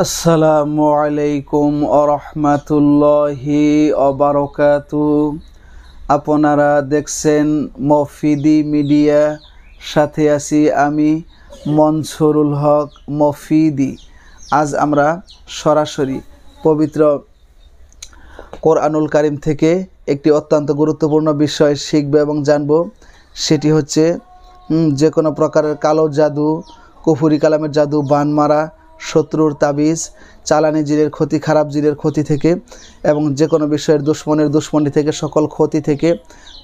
আসসালামু আলাইকুম আরহামাতুল্লাহি অবারকাতু। আপনারা দেখছেন মফিদি মিডিয়া, সাথে আছি আমি মনসুরুল হক মফিদি। আজ আমরা সরাসরি পবিত্র কোরআনুল কারীম থেকে একটি অত্যন্ত গুরুত্বপূর্ণ বিষয় শিখব এবং জানব। সেটি হচ্ছে যে কোনো প্রকারের কালো জাদু, কুফরি কালামের জাদু, বান মারা, শত্রুর তাবিজ, চালানি জিনের ক্ষতি, খারাপ জিনের ক্ষতি থেকে এবং যে কোনো বিষয়ের দুশ্মনী থেকে, সকল ক্ষতি থেকে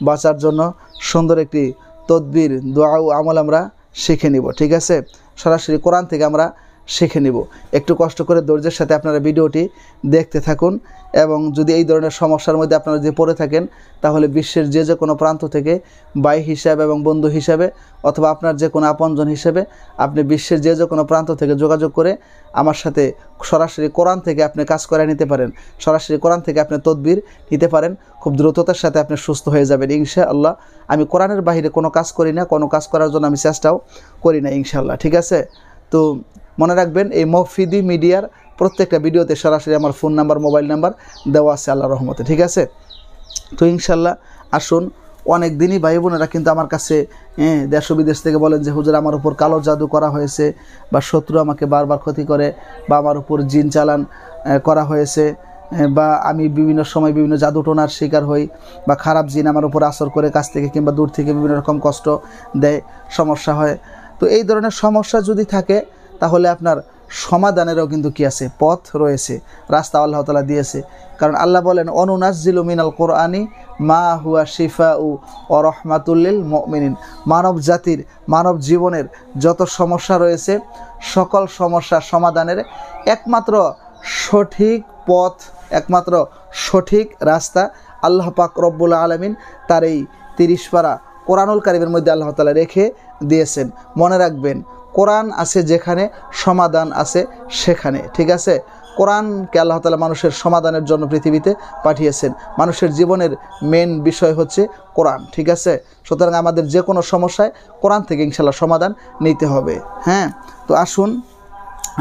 বাঁচার জন্য সুন্দর একটি তদবির, দোয়া ও আমল আমরা শিখে নিব। ঠিক আছে, সরাসরি কোরআন থেকে আমরা শিখে নিব। একটু কষ্ট করে ধৈর্যের সাথে আপনারা ভিডিওটি দেখতে থাকুন এবং যদি এই ধরনের সমস্যার মধ্যে আপনারা যদি পড়ে থাকেন, তাহলে বিশ্বের যে কোনো প্রান্ত থেকে ভাই হিসাবে এবং বন্ধু হিসাবে অথবা আপনার যে কোনো আপনজন হিসেবে আপনি বিশ্বের যে কোনো প্রান্ত থেকে যোগাযোগ করে আমার সাথে সরাসরি কোরআন থেকে আপনি কাজ করে নিতে পারেন। সরাসরি কোরআন থেকে আপনি তদবির নিতে পারেন। খুব দ্রুততার সাথে আপনি সুস্থ হয়ে যাবেন ইনশাআল্লাহ। আমি কোরআনের বাইরে কোনো কাজ করি না, কোনো কাজ করার জন্য আমি চেষ্টাও করি না ইনশাআল্লাহ। ঠিক আছে, তো মনে রাখবেন এই মফিদি মিডিয়ার প্রত্যেকটা ভিডিওতে সরাসরি আমার ফোন নাম্বার, মোবাইল নাম্বার দেওয়া আছে আল্লাহর রহমতে। ঠিক আছে, তো ইনশাআল্লাহ আসুন। অনেক দিনই ভাই বোনেরা কিন্তু আমার কাছে দেশ বিদেশ থেকে বলেন যে হুজুর আমার উপর কালো জাদু করা হয়েছে, বা শত্রু আমাকে বারবার ক্ষতি করে, বা আমার উপর জিন চালান করা হয়েছে, বা আমি বিভিন্ন সময় বিভিন্ন জাদু টোনার শিকার হই, বা খারাপ জিন আমার উপর আসর করে কাছ থেকে কিংবা দূর থেকে বিভিন্ন রকম কষ্ট দেয়, সমস্যা হয়। তো এই ধরনের সমস্যা যদি থাকে তাহলে আপনার সমাধানেরও কিন্তু কি আছে, পথ রয়েছে, রাস্তা আল্লাহ তাআলা দিয়েছে। কারণ আল্লাহ বলেন অনুনাজ্জিলু মিনাল কোরআনি মা হুয়া শিফাউ ওয়া রাহমাতুল লিল মুমিনিন। মানব জাতির, মানব জীবনের যত সমস্যা রয়েছে, সকল সমস্যার সমাধানের একমাত্র সঠিক পথ, একমাত্র সঠিক রাস্তা আল্লাহ পাক রব্বুল আলামিন তার এই 30 পারা কোরআনুল কারীমের মধ্যে আল্লাহ তাআলা রেখে দিয়েছেন। মনে রাখবেন, কোরআন আছে যেখানে, সমাধান আছে সেখানে। ঠিক আছে, কোরআনকে আল্লাহ তাআলা মানুষের সমাধানের জন্য পৃথিবীতে পাঠিয়েছেন। মানুষের জীবনের মেন বিষয় হচ্ছে কোরআন। ঠিক আছে, সুতরাং আমাদের যে কোনো সমস্যায় কোরআন থেকে ইনশাআল্লাহ সমাধান নিতে হবে। হ্যাঁ, তো আসুন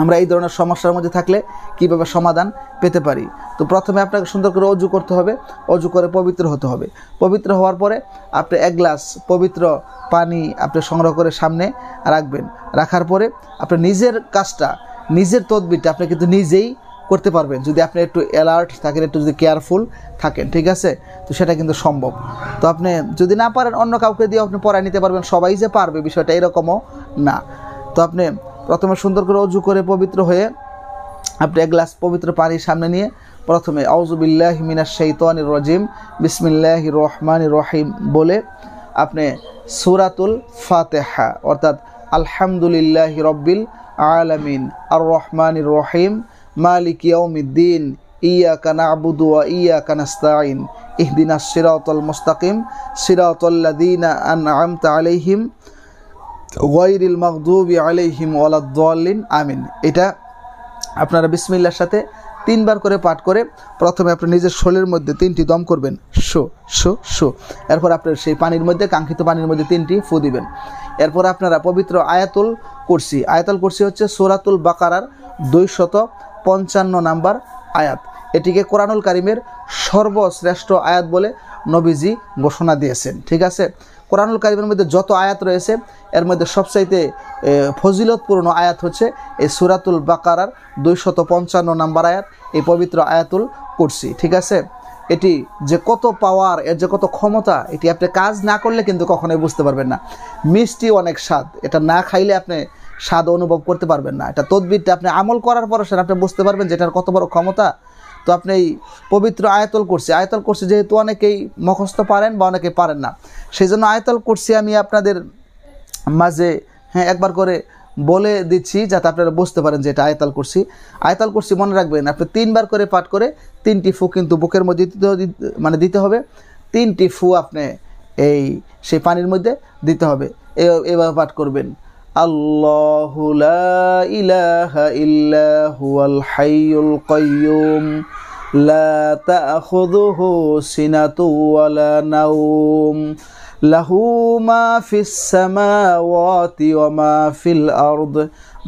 আমরা এই ধরনের সমস্যার মধ্যে থাকলে কীভাবে সমাধান পেতে পারি। তো প্রথমে আপনাকে সুন্দর করে অজু করতে হবে, অজু করে পবিত্র হতে হবে। পবিত্র হওয়ার পরে আপনি 1 গ্লাস পবিত্র পানি আপনি সংগ্রহ করে সামনে রাখবেন। রাখার পরে আপনি নিজের কাজটা, নিজের তদবিরটা আপনি কিন্তু নিজেই করতে পারবেন যদি আপনি একটু অ্যালার্ট থাকেন, একটু যদি কেয়ারফুল থাকেন। ঠিক আছে, তো সেটা কিন্তু সম্ভব। তো আপনি যদি না পারেন অন্য কাউকে দিয়ে আপনি পড়ায় নিতে পারবেন। সবাই যে পারবে বিষয়টা এরকমও না। তো আপনি প্রথমে সুন্দর করে অজু করে পবিত্র হয়ে আপনি 1 গ্লাস পবিত্র পানি সামনে নিয়ে প্রথমে আউযু বিল্লাহি মিনাশ শাইতানির রাজিম বিসমিল্লাহির রহমানির রহিম বলে আপনি সূরাতুল ফাতিহা অর্থাৎ আলহামদুলিল্লাহি রাব্বিল আলামিন আর রহমানির রহিম মালিক ইয়াউমিদ্দিন ইয়াকা না'বুদু ওয়া ইয়াকা নাস্তাঈন ইহদিনাস সিরাতাল মুস্তাকিম সিরাতাল্লাযীনা আন'আমতা আলাইহিম গায়রিল মাগদুবি আলাইহিম ওয়ালাদ-দাল্লিন আমিন। এটা আপনারা বিসমিল্লাহর সাথে 3 বার করে পাঠ করে প্রথমে আপনি নিজের শরীরের মধ্যে 3টি দম করবেন, শো শো শো। এরপর আপনার সেই পানির মধ্যে, কাঙ্ক্ষিত পানির মধ্যে 3টি ফু দিবেন। এরপর আপনারা পবিত্র আয়াতুল কুরসি, আয়াতুল কুরসি হচ্ছে সূরাতুল বাকারার 255 নাম্বার আয়াত। এটিকে কোরআনুল কারীমের সর্বশ্রেষ্ঠ আয়াত বলে নবীজি ঘোষণা দিয়েছেন। ঠিক আছে, কোরআনুল কারীমের মধ্যে যত আয়াত রয়েছে এর মধ্যে সবচাইতে ফজিলতপূর্ণ আয়াত হচ্ছে এই সূরাতুল বাকারার 255 নাম্বার আয়াত, এই পবিত্র আয়াতুল কুরসি। ঠিক আছে, এটি যে কত পাওয়ার, এর যে কত ক্ষমতা, এটি আপনি কাজ না করলে কিন্তু কখনোই বুঝতে পারবেন না। মিষ্টি অনেক স্বাদ, এটা না খাইলে আপনি স্বাদ অনুভব করতে পারবেন না। এটা তদবিরটা আপনি আমল করার পর সেটা আপনি বুঝতে পারবেন যে এটার কত বড় ক্ষমতা। তো আপনি এই পবিত্র আয়াতুল কুরসি যেহেতু অনেকেই মুখস্থ পারেন বা অনেকে পারেন না, সেই জন্য আয়াতুল কুরসি আমি আপনাদের মাঝে একবার করে বলে দিচ্ছি যাতে আপনারা বুঝতে পারেন যে এটা আয়াতুল কুরসি। আয়াতুল কুরসি মনে রাখবেন, আপনি 3 বার করে পাঠ করে 3টি ফু কিন্তু বুকের মধ্যে দিতে হবে। 3টি ফু আপনি সেই পানির মধ্যে দিতে হবে। এভাবে পাঠ করবেন, আল্লাহু লা ইলাহা ইল্লা হুয়াল হাইয়ুল কাইয়্যুম লা তা'খুযুহু সিনাতু ওয়ালা নাওম লাহু মা ফিস সামাওয়াতি ওয়া মা ফিল আরদ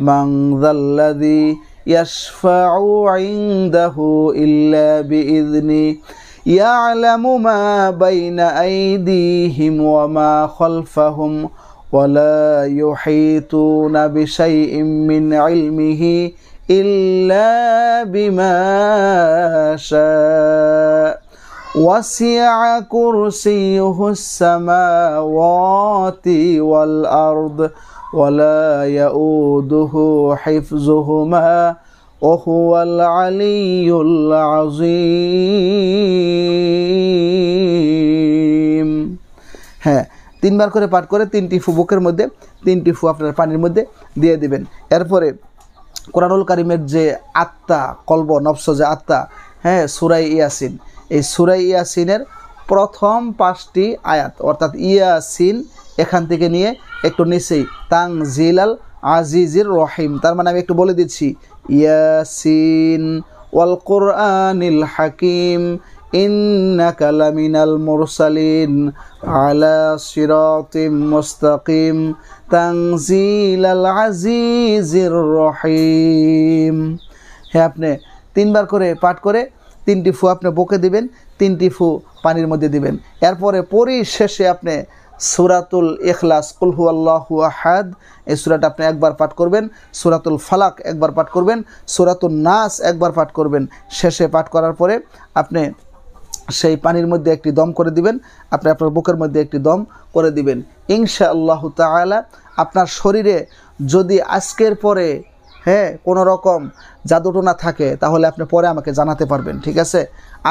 মান যাল্লাযী يشفع عنده إلا بإذنه يعلم ما بين أيديهم وما خلفهم ولا يحيطون بشيء من علمه إلا بما شاء وسع كرسيه السماوات والأرض ولا يؤوده حفظهما وهو العلي العظيم। হ্যাঁ, তিনবার করে পাঠ করে 3টি ফু বুকের মধ্যে, 3টি ফু আপনার পানির মধ্যে দিয়ে দিবেন। এরপরে কোরআনুল কারিমের যে আত্মা, কলব, নফস, যে আত্মা, হ্যাঁ, সূরা ইয়াসিন, এই সূরা ইয়াসিনের প্রথম 5টি আয়াত, অর্থাৎ ইয়াসিন এখান থেকে নিয়ে একটু নিচেই তানজিলাল আজিজির রহিম, তার মানে আমি একটু বলে দিচ্ছি, ইয়াসিন ওয়াল কুরআনিল হাকিম ইন্নাকা লামিনাল মুরসালিন আলা সিরাতিম মুস্তাকিম তানজিলাল আজিজির রহিম। হ্যাঁ, আপনি 3বার করে পাঠ করে 3টি ফু আপনি বুকে দিবেন, 3টি ফু পানির মধ্যে দিবেন। এরপরে পরিশেষে আপনি সূরাতুল ইখলাস, কুল হুয়াল্লাহু আহাদ, এই সূরাটা আপনি একবার পাঠ করবেন, সূরাতুল ফালাক একবার পাঠ করবেন, সূরাতুন নাস একবার পাঠ করবেন। শেষে পাঠ করার পরে আপনি সেই পানির মধ্যে একটি দম করে দিবেন, আপনি আপনার বুকের মধ্যে একটি দম করে দিবেন। ইনশাআল্লাহু তাআলা আপনার শরীরে যদি আজকের পরে কোনো রকম জাদুটোনা থাকে তাহলে আপনি পরে আমাকে জানাতে পারবেন, ঠিক আছে?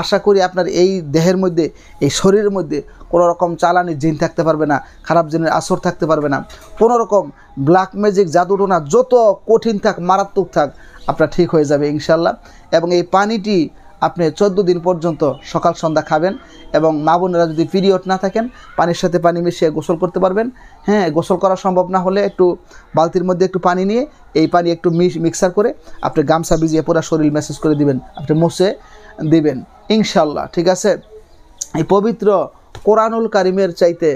আশা করি আপনার এই দেহের মধ্যে, এই শরীরের মধ্যে কোনো রকম চালানি জিন থাকতে পারবে না, খারাপ জিনের আসর থাকতে পারবে না, কোনো রকম ব্ল্যাক ম্যাজিক, জাদুটোনা যত কঠিন থাক, মারাত্মক থাক, আপনার ঠিক হয়ে যাবে ইনশাআল্লাহ। এবং এই পানিটি আপনি 14 দিন পর্যন্ত সকাল সন্ধ্যা খাবেন। এবং মা বোনেরা যদি পিরিয়ড না থাকেন, পানির সাথে পানি মিশিয়ে গোসল করতে পারবেন। হ্যাঁ, গোসল করা সম্ভব না হলে একটু বালতির মধ্যে একটু পানি নিয়ে এই পানি একটু মিক্সার করে আপনি গামছা ভিজিয়ে পুরো শরীর ম্যাসেজ করে দিবেন, আপনি মুছে দিবেন ইনশাআল্লাহ, ঠিক আছে? এই পবিত্র কোরআনুল কারিমের চাইতে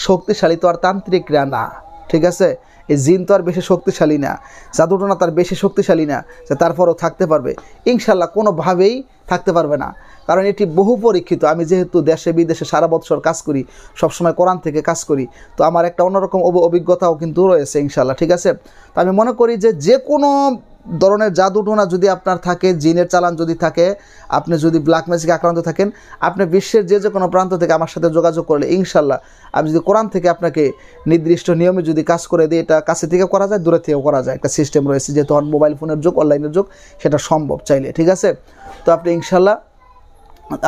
শক্তিশালী তো আর তান্ত্রিকরা না, ঠিক আছে? এই জিন তো আর বেশি শক্তিশালী না, জাদুটোনা তার বেশি শক্তিশালী না যে তারপরও থাকতে পারবে। ইনশাআল্লাহ কোনোভাবেই থাকতে পারবে না, কারণ এটি বহু পরীক্ষিত। আমি যেহেতু দেশে বিদেশে সারা বছর কাজ করি, সবসময় কোরআন থেকে কাজ করি, তো আমার একটা অন্যরকম অভিজ্ঞতাও কিন্তু রয়েছে ইনশাআল্লাহ, ঠিক আছে? তো আমি মনে করি যে কোনো ধরনের জাদুটোনা যদি আপনার থাকে, জিনের চালান যদি থাকে, আপনি যদি ব্ল্যাক ম্যাজিকে আক্রান্ত থাকেন, আপনি বিশ্বের যে কোনো প্রান্ত থেকে আমার সাথে যোগাযোগ করলে ইনশাআল্লাহ আমি যদি কোরআন থেকে আপনাকে নির্দিষ্ট নিয়মে যদি কাজ করে দিই, এটা কাছে থেকে করা যায়, দূরে থেকেও করা যায়, একটা সিস্টেম রয়েছে, যেহেতু মোবাইল ফোনের যুগ, অনলাইনের যুগ, সেটা সম্ভব চাইলে, ঠিক আছে? তো আপনি ইনশাআল্লাহ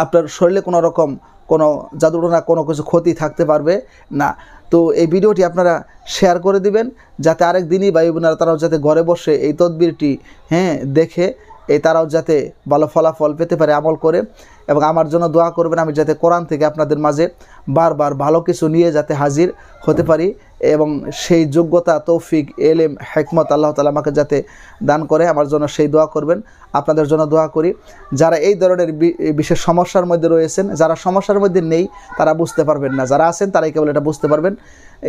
আপনার শরীরে কোনো রকম কোনো জাদুটোনা, কোনো কিছু ক্ষতি থাকতে পারবে না। তো এই ভিডিওটি আপনারা শেয়ার করে দিবেন, যাতে আরেক দিনই ভাই বোনেরা তারাও যাতে ঘরে বসে এই তদবিরটি দেখে তারাও যাতে ভালো ফলাফল পেতে পারে আমল করে। এবং আমার জন্য দোয়া করবেন, আমি যাতে কোরআন থেকে আপনাদের মাঝে বারবার ভালো কিছু নিয়ে যাতে হাজির হতে পারি, এবং সেই যোগ্যতা, তৌফিক, এলেম, হিকমত আল্লাহ তাআলা আমাকে যাতে দান করে, আমার জন্য সেই দোয়া করবেন। আপনাদের জন্য দোয়া করি। যারা এই ধরনের বিশেষ সমস্যার মধ্যে রয়েছেন, যারা সমস্যার মধ্যে নেই তারা বুঝতে পারবেন না, যারা আছেন তারাই কেবল এটা বুঝতে পারবেন।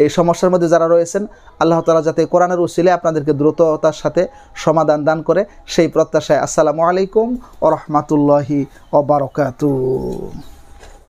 এই সমস্যার মধ্যে যারা রয়েছেন, আল্লাহ তাআলা যাতে কোরআনের উসিলে আপনাদেরকে দ্রুততার সাথে সমাধান দান করে, সেই প্রত্যাশায় আসসালামু আলাইকুম ওয়া রাহমাতুল্লাহি ওয়া বারাকাতুহু।